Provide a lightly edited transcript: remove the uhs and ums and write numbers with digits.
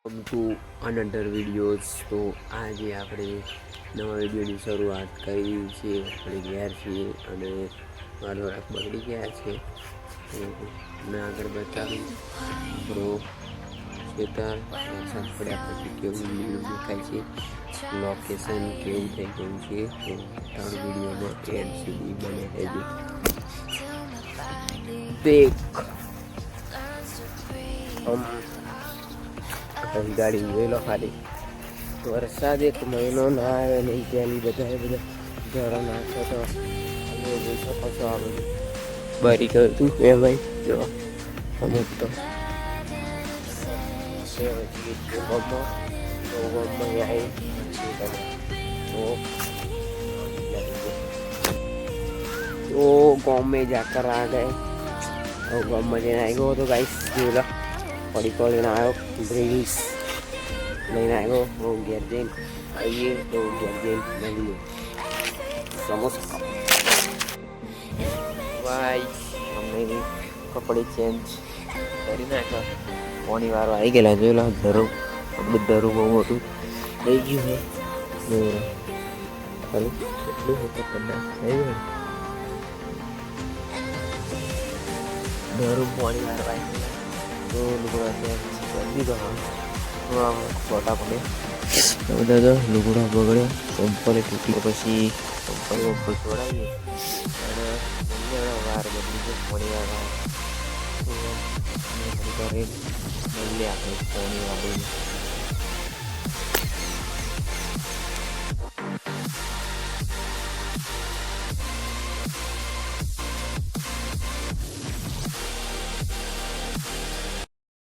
Welcome to another videos. તો આજે આપણે નવા વિડીયોની શરૂઆત કરી છે. આપણે ઘેર છીએ અને મારો રાખ બગડી ગયા છે. તો મેં આગળ બતાવી આપણો ખેતર વરસાદ પડ્યા પછી કેવું લીલું દેખાય છે, લોકેશન કેવું થઈ ગયું છે. તો ત્રણ વિડીયોમાં એન્ડ સુધી બને રહેજો. દેખ ગાડી જોઈ લો ખાલી. વરસાદ એક મહિનો ના આવે નહીં, પહેલી બધા ઘરો નાખો તો જોઈ શકો છો. આ બધું બરી ગયું હતું મેં ભાઈ. જો અમુક તો गाँव में जाकर आ गए और गाँव में लेने आएगा तो गाइस ये पड़ी को लेना आयो ब्रिज लेना आएगा वो गेरजेन आइए तो गेरजेन मिलिए समोसा भाई. हमने भी कपड़े चेंज કરી નાખ્યા. પાણી વાળો આવી ગયેલા જોયેલા ધરું આપણું ધરું બહુ મોટું થઈ ગયું છે. ખાલી કેટલું ખતરનાક થઈ ગયું ધરું પાણી વાળો આવી ગયેલા. તો લુગડા ચેન્જ કરી દીધો. હા ફોટા પડે બધા તો લુગડા બગડ્યા. ચંપલે તૂટી પછી ચંપલ ઉપર છોડાવીએ અને વાર બદલી છે પાણી વાળા. ઘરે મળીએ આપણે પાણી વાળીને.